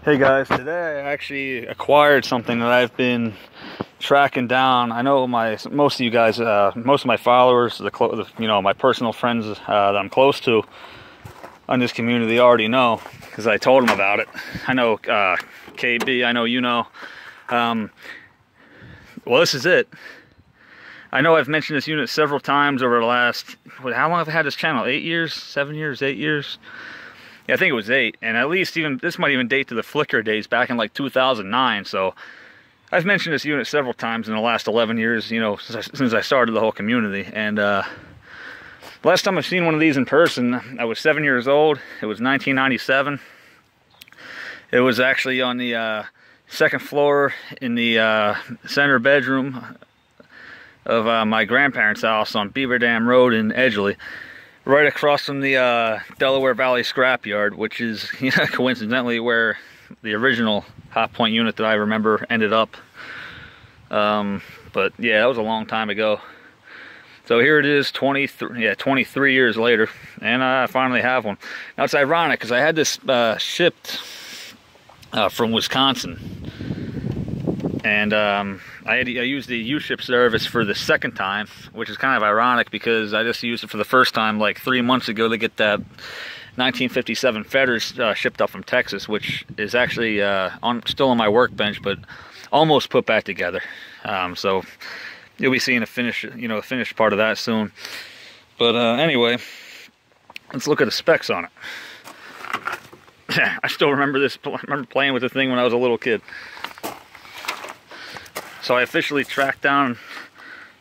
Hey guys, today I actually acquired something that I've been tracking down. I know most of you guys, most of my followers, my personal friends that I'm close to on this community already know, because I told them about it. I know KB, I know you know. Well, this is it. I know I've mentioned this unit several times over the last, how long have I had this channel? 8 years? 7 years? 8 years? Yeah, I think it was 8, and at least this might even date to the Flickr days back in like 2009. So I've mentioned this unit several times in the last 11 years, you know, since I started the whole community. And last time I've seen one of these in person, I was 7 years old. It was 1997. It was actually on the second floor in the center bedroom of my grandparents' house on Beaver Dam Road in Edgeley, right across from the Delaware Valley Scrapyard, which is, coincidentally where the original Hotpoint unit that I remember ended up. But yeah, that was a long time ago. So here it is, 23 years later, and I finally have one. Now it's ironic because I had this shipped from Wisconsin, and I used the U-ship service for the second time, which is kind of ironic because I just used it for the first time like 3 months ago to get that 1957 Fetters shipped up from Texas, which is actually still on my workbench, but almost put back together. So you'll be seeing a finished part of that soon. But anyway, let's look at the specs on it. I still remember this. I remember playing with the thing when I was a little kid. So I officially tracked down,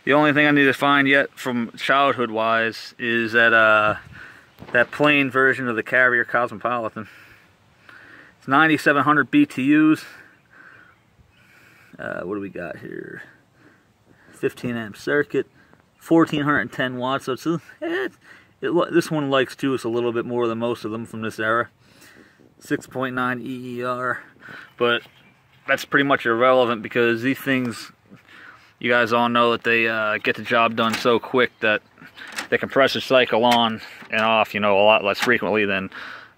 the only thing I need to find yet from childhood wise is that plain version of the Carrier Cosmopolitan. It's 9,700 BTUs. What do we got here? 15 amp circuit, 1,410 watts. So this one likes juice a little bit more than most of them from this era. 6.9 EER, but that's pretty much irrelevant because these things, you guys all know that they get the job done so quick that the compressor cycle on and off, a lot less frequently than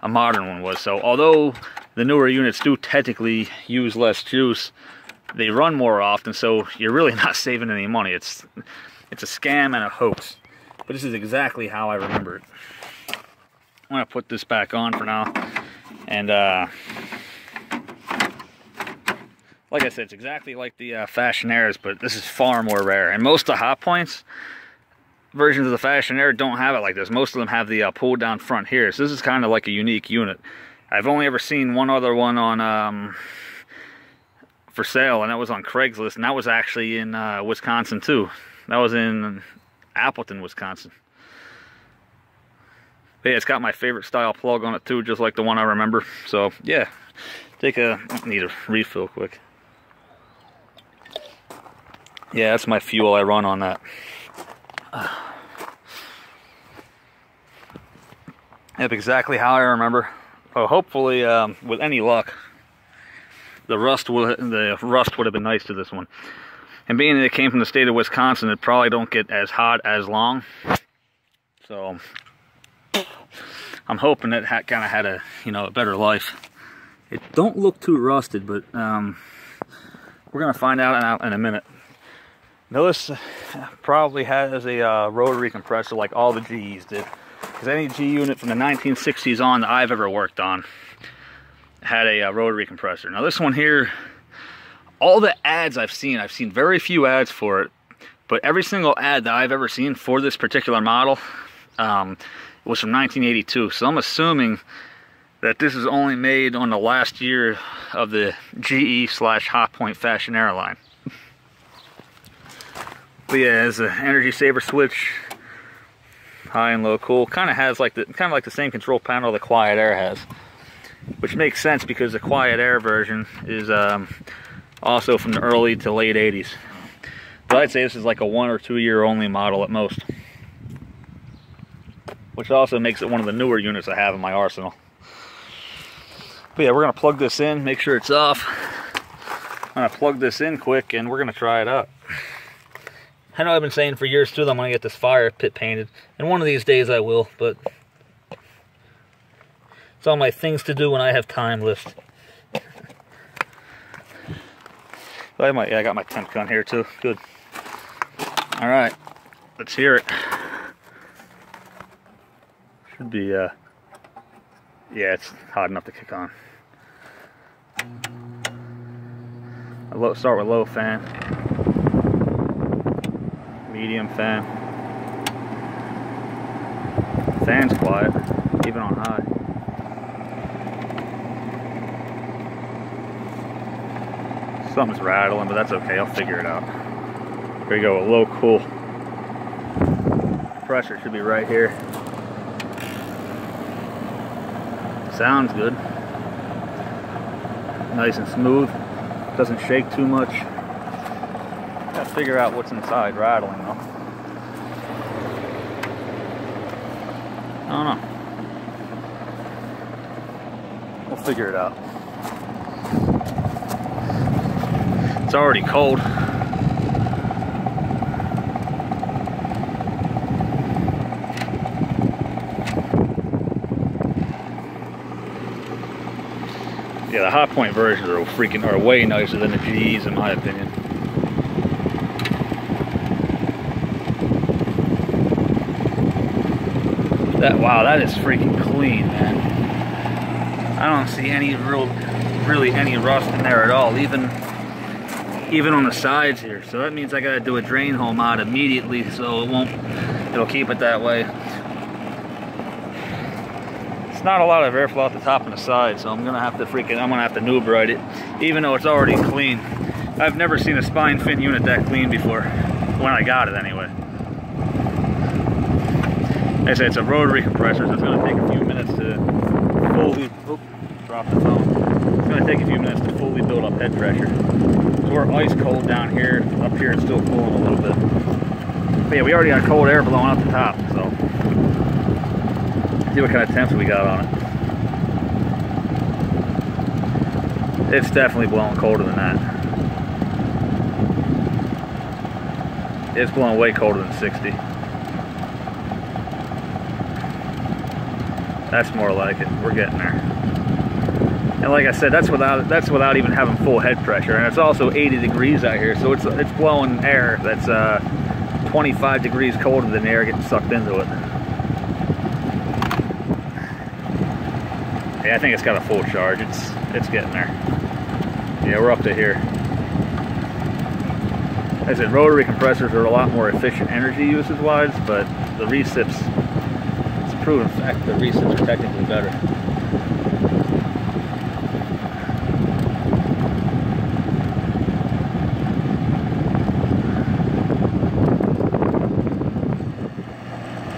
a modern one was. So although the newer units do technically use less juice, they run more often, so you're really not saving any money. It's a scam and a hoax. But this is exactly how I remember it. I'm gonna put this back on for now, and like I said, it's exactly like the Fashionaires, but this is far more rare. And most of the Hotpoints versions of the Fashionaire don't have it like this. Most of them have the pull down front here. So this is kind of like a unique unit. I've only ever seen one other one on for sale, and that was on Craigslist, and that was actually in Wisconsin too. That was in Appleton, Wisconsin. But yeah, it's got my favorite style plug on it too, just like the one I remember. So yeah, need a refill quick. Yeah, that's my fuel I run on that. Yep, exactly how I remember. Oh, hopefully, with any luck, the rust would have been nice to this one. And being that it came from the state of Wisconsin, it probably don't get as hot as long. So I'm hoping it kind of had a better life. It don't look too rusted, but we're gonna find out in a minute. Now this probably has a rotary compressor like all the GEs did, because any G unit from the 1960s on that I've ever worked on had a rotary compressor. Now this one here, all the ads I've seen very few ads for it, but every single ad that I've ever seen for this particular model was from 1982. So I'm assuming that this is only made on the last year of the GE/Hotpoint Fashionaire line. But yeah, it's an energy saver switch, high and low cool. Kind of like the same control panel the Quiet Air has, which makes sense because the Quiet Air version is also from the early to late 80s. But I'd say this is like a 1 or 2 year only model at most, which also makes it one of the newer units I have in my arsenal. But yeah, we're gonna plug this in, make sure it's off. I'm gonna plug this in quick and we're gonna try it out. I know I've been saying for years too that I'm gonna get this fire pit painted, and one of these days I will, but it's on my things to do when I have time list. I might, yeah, I got my temp gun here too. Good. All right, let's hear it. Should be, yeah, it's hot enough to kick on. Start with low fan, medium fan. Fan's quiet, even on high. Something's rattling, but that's okay. I'll figure it out. Here we go, a low cool. Pressure should be right here. Sounds good. Nice and smooth. Doesn't shake too much. Gotta figure out what's inside rattling though. I don't know. We'll figure it out. It's already cold. Yeah, the Hotpoint versions are way nicer than the GEs in my opinion. Wow, that is freaking clean, man. I don't see any really any rust in there at all, even on the sides here. So that means I gotta do a drain hole mod immediately, so it'll keep it that way. It's not a lot of airflow at the top and the side, so I'm gonna have to noob-ride it, even though it's already clean. I've never seen a spine fin unit that clean before, when I got it anyway. Like I said, it's a rotary compressor, so it's gonna take a few minutes to fully, drop the phone. It's gonna take a few minutes to fully build up head pressure. So we're ice cold down here. Up here it's still cooling a little bit. But yeah, we already got cold air blowing up the top, so see what kind of temps we got on it. It's definitely blowing colder than that. It's blowing way colder than 60. That's more like it. We're getting there. And like I said, that's without even having full head pressure, and it's also 80 degrees out here, so it's blowing air that's 25 degrees colder than the air getting sucked into it. Yeah, I think it's got a full charge. It's getting there. Yeah, we're up to here. Like I said, rotary compressors are a lot more efficient energy usage wise, but the recips, it's a proven fact that recips are technically better.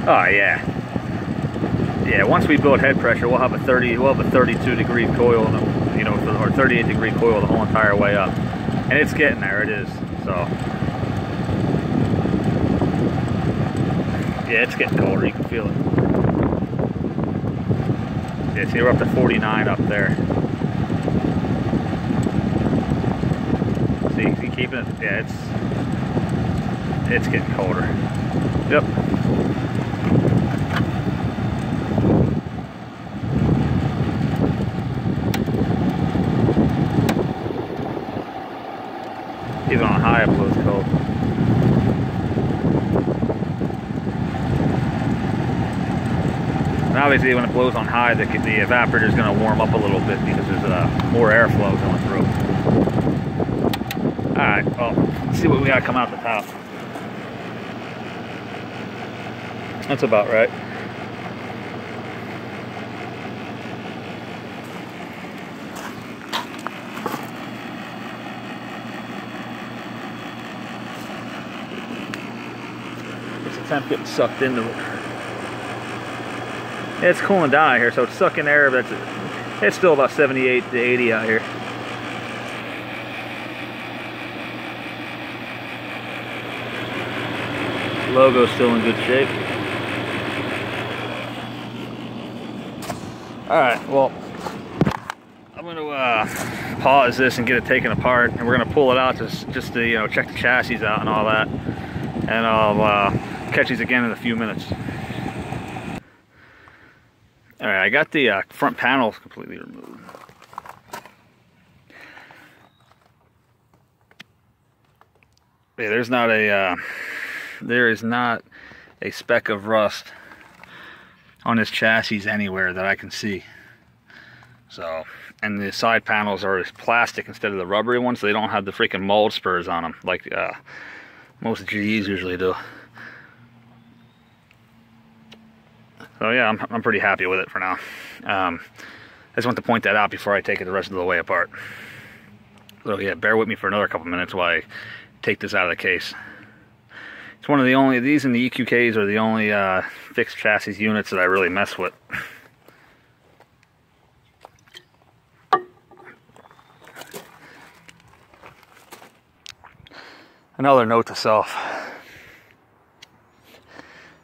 Oh yeah. Yeah, once we build head pressure, we'll have a 32 degree coil, or 38 degree coil the whole entire way up. And it's getting there, it is. So yeah, it's getting colder, you can feel it. Yeah, see, we're up to 49 up there. See, keeping it, yeah, it's getting colder. Yep. Even on high, it blows cold. And obviously, when it blows on high, the evaporator is going to warm up a little bit because there's more airflow going through. All right, well, let's see what we got coming out the top. That's about right. Temp getting sucked into it. It's cooling down out here, so it's sucking air, but it's still about 78 to 80 out here. Logo's still in good shape. Alright, well, I'm going to pause this and get it taken apart, and we're going to pull it out just to check the chassis out and all that. And I'll catch these again in a few minutes. Alright, I got the front panels completely removed. Yeah, there is not a speck of rust on this chassis anywhere that I can see. So, and the side panels are plastic instead of the rubbery ones, so they don't have the freaking mold spurs on them like most GEs usually do. So yeah, I'm pretty happy with it for now. I just want to point that out before I take it the rest of the way apart. So yeah, bear with me for another couple minutes while I take this out of the case. It's one of the only, these and the EQKs are the only fixed chassis units that I really mess with. Another note to self.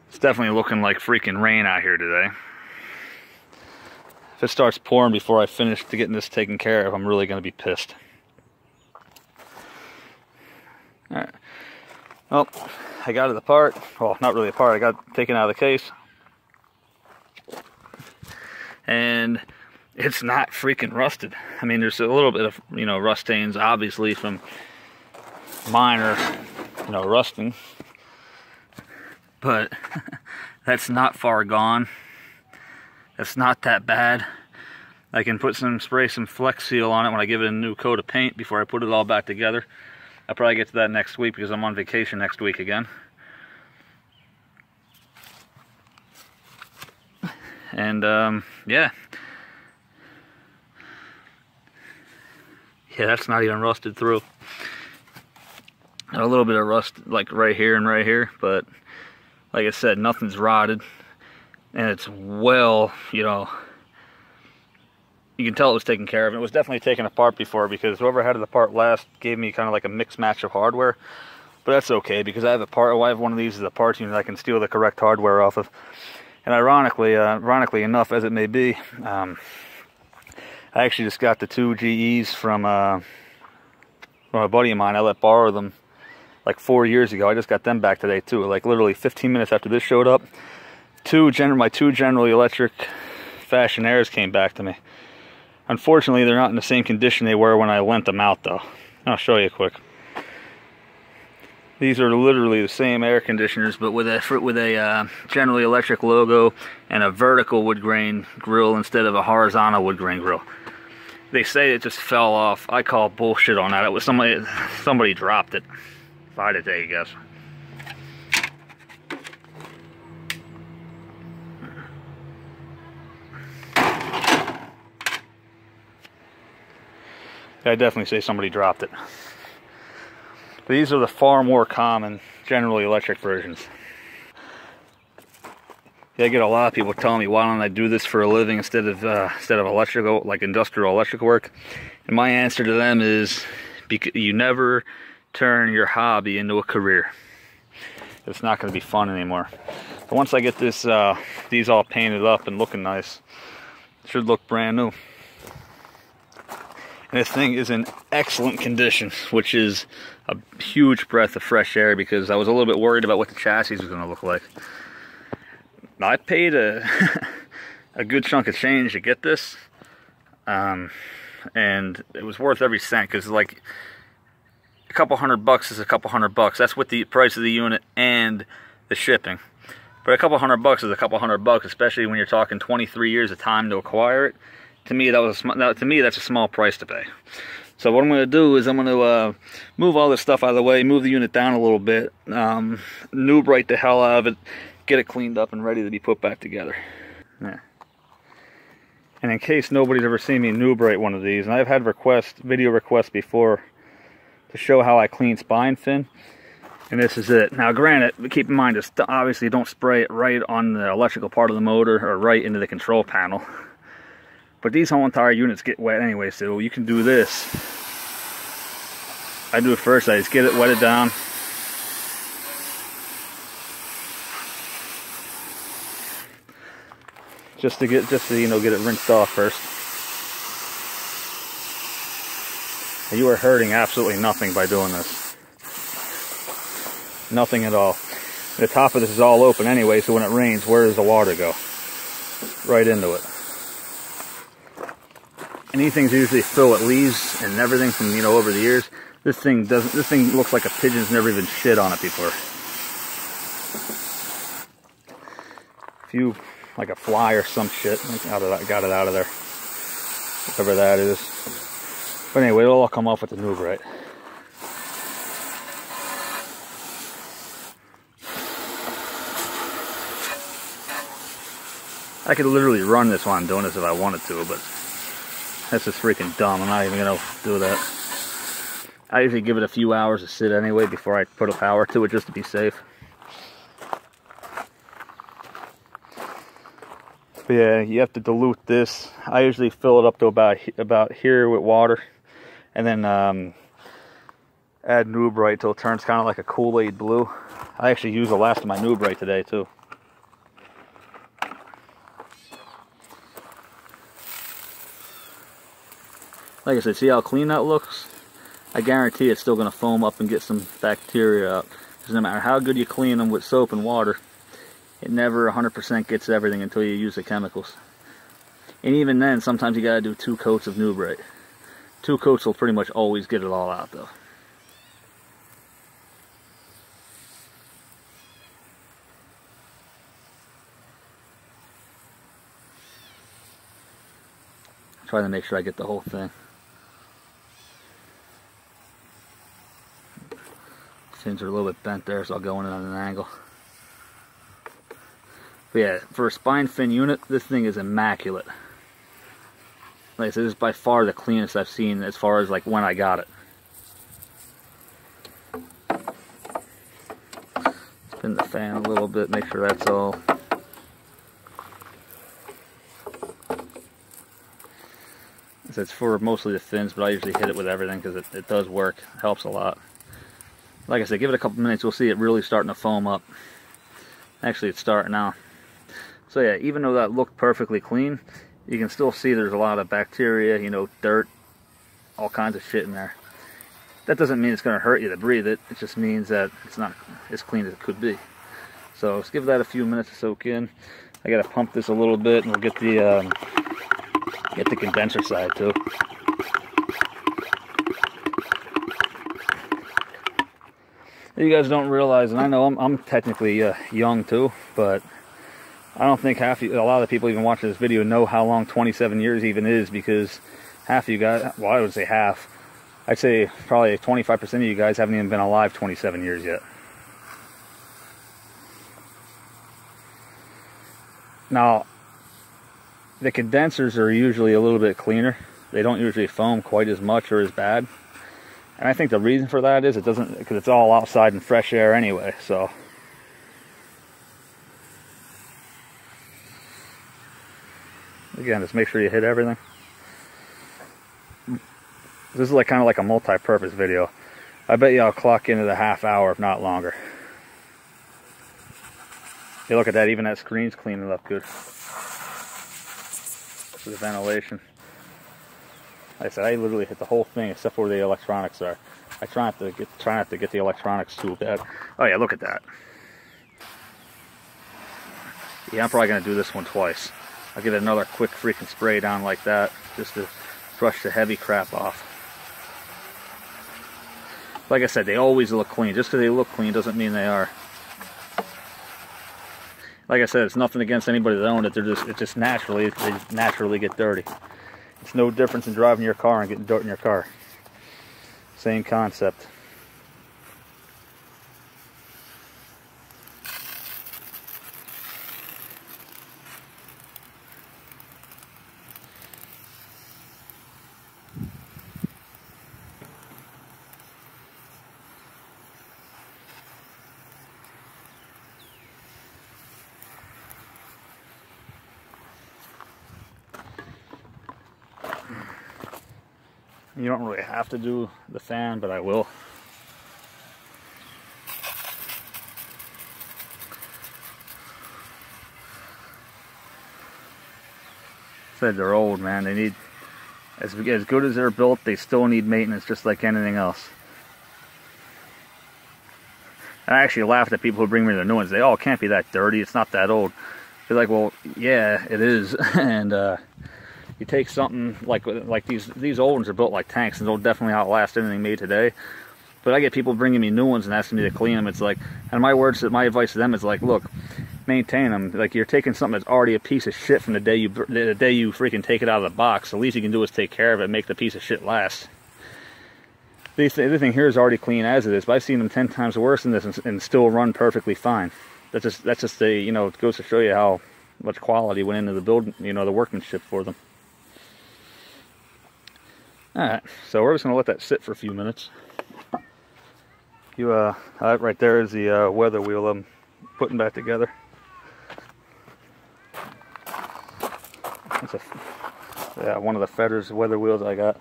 It's definitely looking like freaking rain out here today. If it starts pouring before I finish getting this taken care of, I'm really going to be pissed. Alright. Well, I got it apart. Well, not really apart. I got it taken out of the case. And it's not freaking rusted. I mean, there's a little bit of, you know, rust stains, obviously, from minor, you know, rusting. But that's not far gone. That's not that bad. I can spray some Flex Seal on it when I give it a new coat of paint before I put it all back together. I'll probably get to that next week because I'm on vacation next week again. And yeah. Yeah, that's not even rusted through. A little bit of rust like right here and right here, but like I said, nothing's rotted. And it's well, you know, you can tell it was taken care of. It was definitely taken apart before because whoever had the part last gave me kind of like a mixed match of hardware. But that's okay because I have one of these as a parts unit I can steal the correct hardware off of. And ironically enough, as it may be, I actually just got the 2 GEs from a buddy of mine. I let borrow them like 4 years ago. I just got them back today too. Like literally 15 minutes after this showed up, my two General Electric Fashionaires came back to me. Unfortunately, they're not in the same condition they were when I lent them out though. I'll show you quick. These are literally the same air conditioners, but with a General Electric logo and a vertical wood grain grill instead of a horizontal wood grain grill. They say it just fell off. I call bullshit on that. It was somebody dropped it. If I had to take a guess. I definitely say somebody dropped it. These are the far more common General Electric versions. Yeah, I get a lot of people telling me, why don't I do this for a living instead of electrical, like industrial electrical work? And my answer to them is, because you never turn your hobby into a career. It's not going to be fun anymore. But once I get these all painted up and looking nice, it should look brand new. And this thing is in excellent condition, which is a huge breath of fresh air because I was a little bit worried about what the chassis was going to look like. I paid a good chunk of change to get this, and it was worth every cent because like a couple $100 is a couple $100. That's with the price of the unit and the shipping. But a couple $100 is a couple $100, especially when you're talking 23 years of time to acquire it. To me, that's a small price to pay. So what I'm going to do is I'm going to move all this stuff out of the way, move the unit down a little bit, noob right the hell out of it, get it cleaned up and ready to be put back together. Yeah. And in case nobody's ever seen me noob right one of these, and I've had video requests before to show how I clean spine fin, and this is it. Now granted, keep in mind, just obviously don't spray it right on the electrical part of the motor or right into the control panel. But these whole entire units get wet anyway, so you can do this. I do it first, I just get it wetted down. Just to you know, get it rinsed off first. And you are hurting absolutely nothing by doing this. Nothing at all. The top of this is all open anyway, so when it rains, where does the water go? Right into it. And these things usually fill with leaves and everything from, you know, over the years. This thing looks like a pigeon's never even shit on it before. Like a fly or some shit. Got it out of there. Whatever that is. But anyway, it'll all come off with the noob, right? I could literally run this while I'm doing this if I wanted to, but that's just freaking dumb. I'm not even gonna do that. I usually give it a few hours to sit anyway before I put a power to it, just to be safe. But yeah, you have to dilute this. I usually fill it up to about here with water, and then add noob right till it turns kind of like a Kool-Aid blue. I actually used the last of my noob right today too. Like I said, see how clean that looks? I guarantee it's still going to foam up and get some bacteria up. Because no matter how good you clean them with soap and water, it never 100% gets everything until you use the chemicals. And even then, sometimes you got to do 2 coats of Nubrite. 2 coats will pretty much always get it all out though. Try to make sure I get the whole thing. Fins are a little bit bent there, so I'll go in at an angle. But yeah, for a spine fin unit, this thing is immaculate. Like I said, this is by far the cleanest I've seen as far as like when I got it. Spin the fan a little bit, make sure that's all. It's for mostly the fins, but I usually hit it with everything because it does work. It helps a lot. Like I said, give it a couple minutes, you'll see it really starting to foam up. Actually, it's starting now. So yeah, even though that looked perfectly clean, you can still see there's a lot of bacteria, you know, dirt, all kinds of shit in there. That doesn't mean it's going to hurt you to breathe it. It just means that it's not as clean as it could be. So let's give that a few minutes to soak in. I got to pump this a little bit, and we'll get the condenser side too. You guys don't realize, and I know I'm technically young too, but I don't think a lot of the people even watching this video know how long 27 years even is, because half of you guys, well, I would say half, I'd say probably 25% of you guys haven't even been alive 27 years yet. Now, the condensers are usually a little bit cleaner. They don't usually foam quite as much or as bad. And I think the reason for that is because it's all outside in fresh air anyway, so. Again, just make sure you hit everything. This is like kind of like a multi-purpose video. I bet you I'll clock into the half hour, if not longer. Hey, look at that, even that screen's cleaning up good. This is ventilation. Like I said, I literally hit the whole thing except for where the electronics are. I try not to get the electronics too bad. Oh yeah, look at that. Yeah, I'm probably gonna do this one twice. I'll get another quick freaking spray down like that, just to brush the heavy crap off. Like I said, they always look clean. Just because they look clean doesn't mean they are. Like I said, it's nothing against anybody that owns it. They naturally get dirty. It's no difference in driving your car and getting dirt in your car. Same concept. You don't really have to do the fan, but I will. Said they're old, man. They need, as good as they're built, they still need maintenance just like anything else. I actually laughed at people who bring me the new ones. They all can't be that dirty. It's not that old. They're like, well, yeah, it is. And you take something like these old ones are built like tanks, and they'll definitely outlast anything made today. But I get people bringing me new ones and asking me to clean them. It's like, and my advice to them is like, look, maintain them. Like, you're taking something that's already a piece of shit from the day you freaking take it out of the box. The least you can do is take care of it, and make the piece of shit last. Everything here is already clean as it is, but I've seen them 10 times worse than this and still run perfectly fine. That's just the, you know, it goes to show you how much quality went into the build, you know, the workmanship for them. All right, so we're just gonna let that sit for a few minutes. Right there is the weather wheel I'm putting back together. That's one of the Fetters weather wheels I got.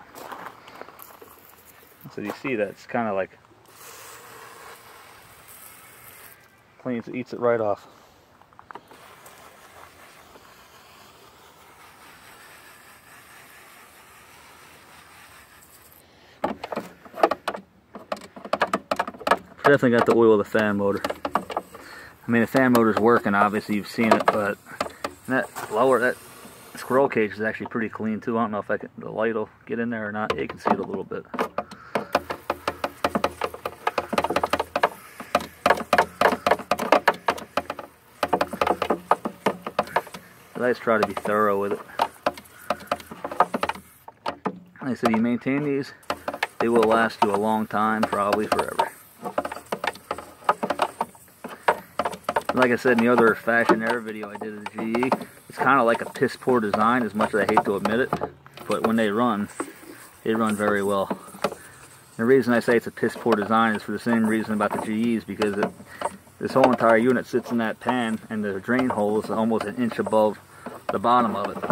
So you see that it's kind of like cleans, eats it right off. Definitely got the oil of the fan motor. I mean, the fan motor's working, obviously you've seen it, but that squirrel cage is actually pretty clean too. I don't know if the light will get in there or not. Yeah, you can see it a little bit. But I just try to be thorough with it. Like I said, you maintain these, they will last you a long time, probably forever. Like I said in the other Fashionaire video I did of the GE, it's kind of like a piss poor design, as much as I hate to admit it, but when they run very well. The reason I say it's a piss poor design is for the same reason about the GEs, because this whole entire unit sits in that pan, and the drain hole is almost an inch above the bottom of it.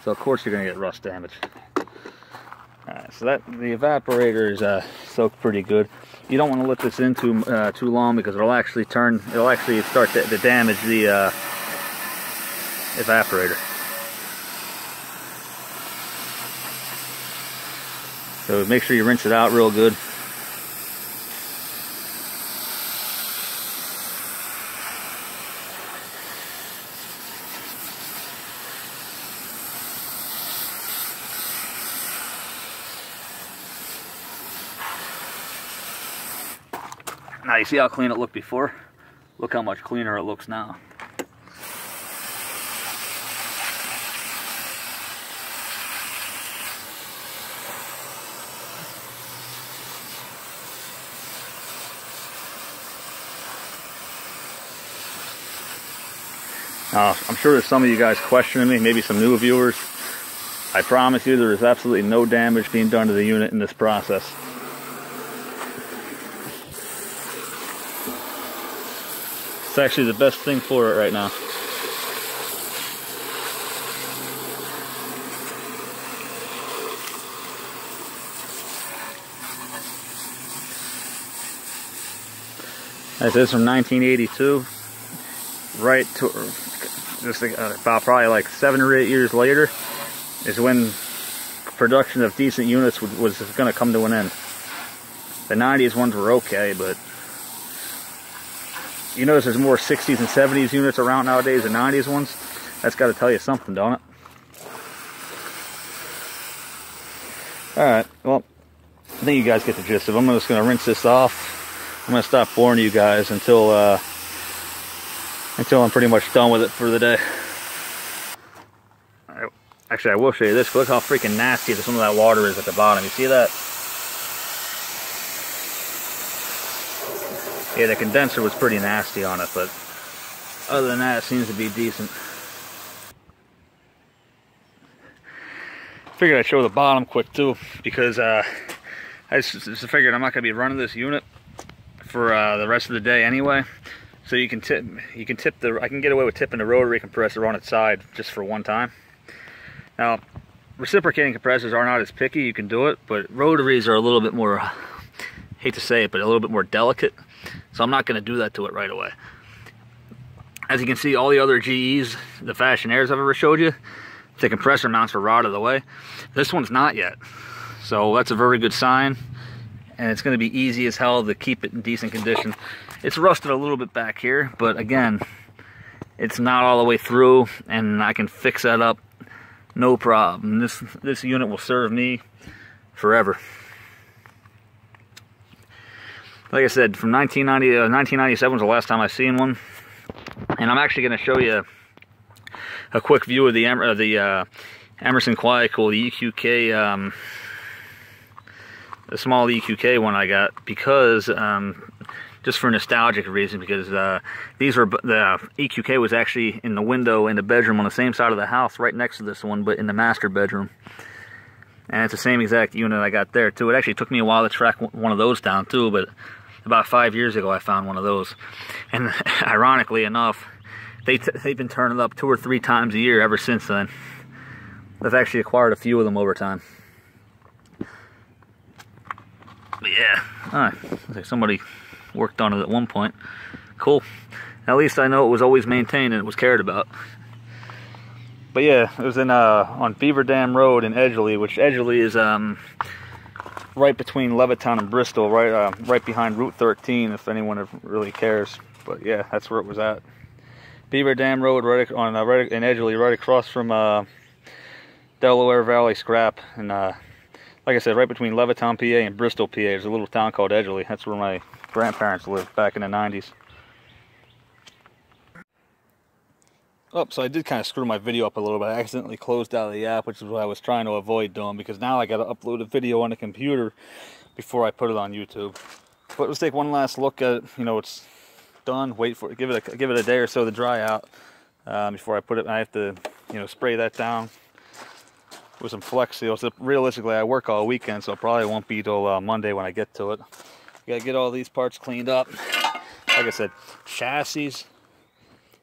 So of course you're going to get rust damage. Alright, so the evaporator is soaked pretty good. You don't want to let this in too long, because it'll actually start to damage the evaporator. So make sure you rinse it out real good. Now you see how clean it looked before? Look how much cleaner it looks now. I'm sure there's some of you guys questioning me, maybe some new viewers. I promise you there is absolutely no damage being done to the unit in this process. It's actually the best thing for it right now. This is from 1982, right to just about probably like 7 or 8 years later is when production of decent units was going to come to an end. The 90s ones were okay, but you notice there's more 60s and 70s units around nowadays than 90s ones. That's got to tell you something, don't it? Alright, well, I think you guys get the gist of it. I'm just going to rinse this off. I'm going to stop boring you guys until I'm pretty much done with it for the day. Actually, I will show you this. Look how freaking nasty some of that water is at the bottom. You see that? Yeah, the condenser was pretty nasty on it, but other than that, it seems to be decent. Figured I'd show the bottom quick too, because I just figured I'm not going to be running this unit for the rest of the day anyway. So I can get away with tipping the rotary compressor on its side just for one time. Now, reciprocating compressors are not as picky. You can do it, but rotaries are a little bit more, hate to say it, but a little bit more delicate. So I'm not going to do that to it right away. As you can see, all the other GEs, the Fashionaires I've ever showed you, the compressor mounts are rotted away. This one's not yet. So that's a very good sign. And it's going to be easy as hell to keep it in decent condition. It's rusted a little bit back here, but again, it's not all the way through, and I can fix that up no problem. This unit will serve me forever. Like I said, from 1997 was the last time I seen one, and I'm actually going to show you a quick view of the Emerson Quiet Cool, the EQK, the small EQK one I got, because just for nostalgic reason, because the EQK was actually in the window in the bedroom on the same side of the house, right next to this one, but in the master bedroom. And it's the same exact unit I got there too. It actually took me a while to track one of those down too, but about 5 years ago I found one of those. And ironically enough, they've been turning up 2 or 3 times a year ever since then. I've actually acquired a few of them over time. But yeah, looks like somebody worked on it at one point. Cool. At least I know it was always maintained and it was cared about. But yeah, it was in on Beaver Dam Road in Edgeley, which Edgeley is right between Levittown and Bristol, right behind Route 13, if anyone really cares. But yeah, that's where it was at. Beaver Dam Road, right in Edgeley, right across from Delaware Valley Scrap, and like I said, right between Levittown, PA, and Bristol, PA. There's a little town called Edgeley. That's where my grandparents lived back in the 90s. Oh, so I did kind of screw my video up a little bit. I accidentally closed out of the app, which is what I was trying to avoid doing, because now I got to upload a video on the computer before I put it on YouTube. But let's take one last look at it. You know, it's done. Wait for it. Give it a day or so to dry out before I put it. I have to, you know, spray that down with some Flex Seal. So realistically, I work all weekend, so it probably won't be till Monday when I get to it. Gotta get all these parts cleaned up. Like I said, chassis,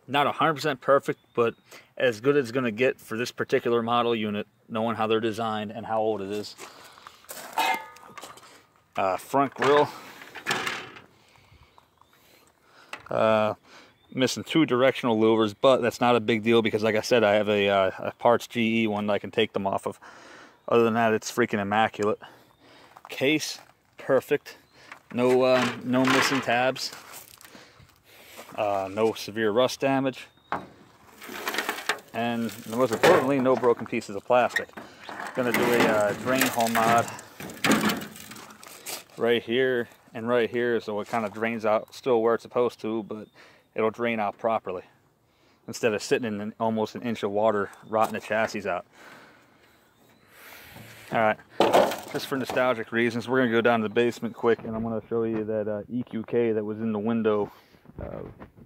not 100% perfect, but as good as it's gonna get for this particular model unit, knowing how they're designed and how old it is. Front grille. Missing 2 directional louvers, but that's not a big deal because, like I said, I have a parts GE one that I can take them off of. Other than that, it's freaking immaculate. Case, perfect. No missing tabs. No severe rust damage. And most importantly, no broken pieces of plastic. Gonna do a drain hole mod right here and right here, so it kind of drains out still where it's supposed to, but it'll drain out properly instead of sitting in almost an inch of water rotting the chassis out. Alright, just for nostalgic reasons, we're going to go down to the basement quick, and I'm going to show you that EQK that was in the window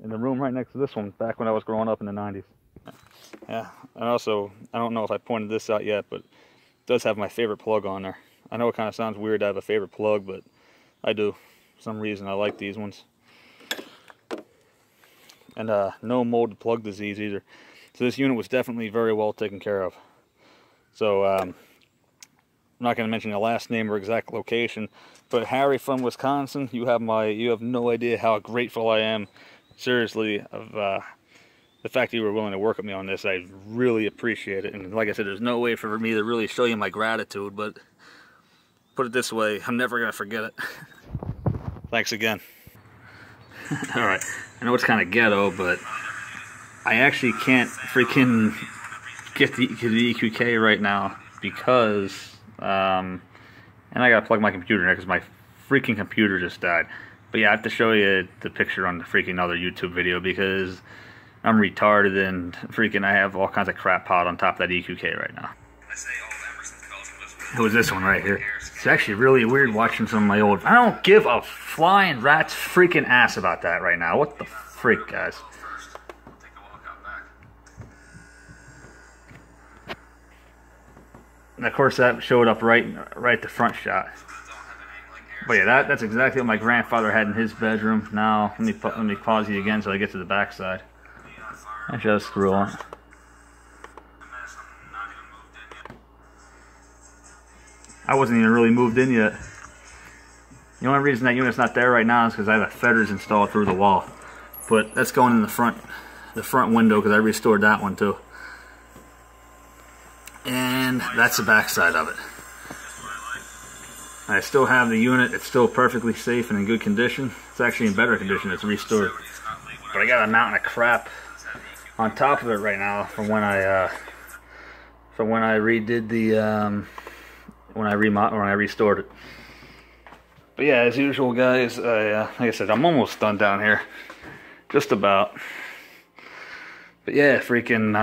in the room right next to this one back when I was growing up in the 90s. Yeah, and also, I don't know if I pointed this out yet, but it does have my favorite plug on there. I know it kind of sounds weird to have a favorite plug, but I do. For some reason, I like these ones. And no mold plug disease either. So this unit was definitely very well taken care of. So I'm not going to mention the last name or exact location, but Harry from Wisconsin, you have no idea how grateful I am, seriously, of the fact that you were willing to work with me on this. I really appreciate it. And like I said, there's no way for me to really show you my gratitude, but put it this way, I'm never going to forget it. Thanks again. Alright, I know it's kind of ghetto, but I actually can't freaking get the EQK right now because, and I gotta plug my computer in there because my freaking computer just died. But yeah, I have to show you the picture on the freaking other YouTube video because I'm retarded and freaking I have all kinds of crap piled on top of that EQK right now. It was this one right here. It's actually really weird watching some of my old... I don't give a flying rat's freaking ass about that right now. What the freak, guys? And of course that showed up right the front shot. But yeah, that's exactly what my grandfather had in his bedroom. Now, let me pause you again so I get to the back side. I just screw on. I wasn't even really moved in yet. The only reason that unit's not there right now is because I have a fetters installed through the wall. But that's going in the front window because I restored that one too. And that's the back side of it. I still have the unit. It's still perfectly safe and in good condition. It's actually in better condition. It's restored. But I got a mountain of crap on top of it right now from when I from when I redid the when I restored it. But yeah, as usual, guys, like I said, I'm almost done down here, just about. But yeah, freaking,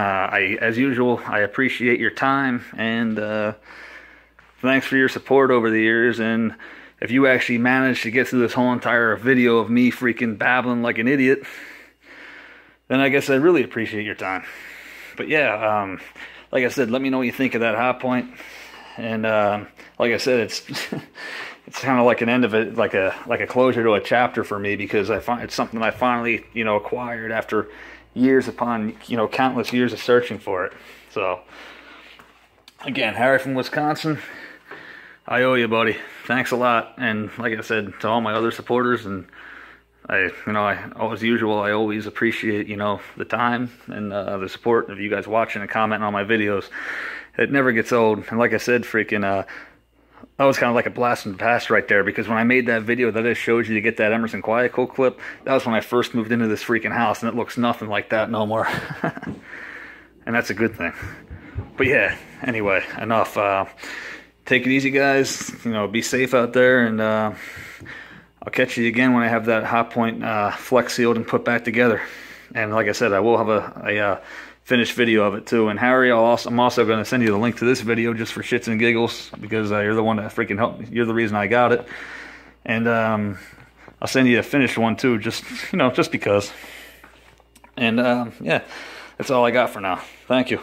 as usual, I appreciate your time, and thanks for your support over the years. And if you actually managed to get through this whole entire video of me freaking babbling like an idiot, then I guess I really appreciate your time. But yeah, like I said, let me know what you think of that Hotpoint. And like I said, it's it's kind of like an end of it, like a closure to a chapter for me, because I find it's something I finally, you know, acquired after years upon, you know, countless years of searching for it. So again, Harry from Wisconsin, I owe you, buddy. Thanks a lot. And like I said, to all my other supporters, and as usual, I always appreciate, you know, the time and the support of you guys watching and commenting on my videos. It never gets old. And like I said, freaking, that was kind of like a blast from the past right there, because when I made that video that I showed you to get that Emerson Quiet Cool clip, that was when I first moved into this freaking house, and it looks nothing like that no more. And that's a good thing. But yeah, anyway, enough. Take it easy, guys. You know, be safe out there, and I'll catch you again when I have that Hotpoint flex sealed and put back together. And like I said, I will have a finished video of it too. And Harry, I'm also going to send you the link to this video just for shits and giggles, because you're the one that freaking helped me. You're the reason I got it. And I'll send you a finished one too, just, you know, just because. And yeah, that's all I got for now. Thank you.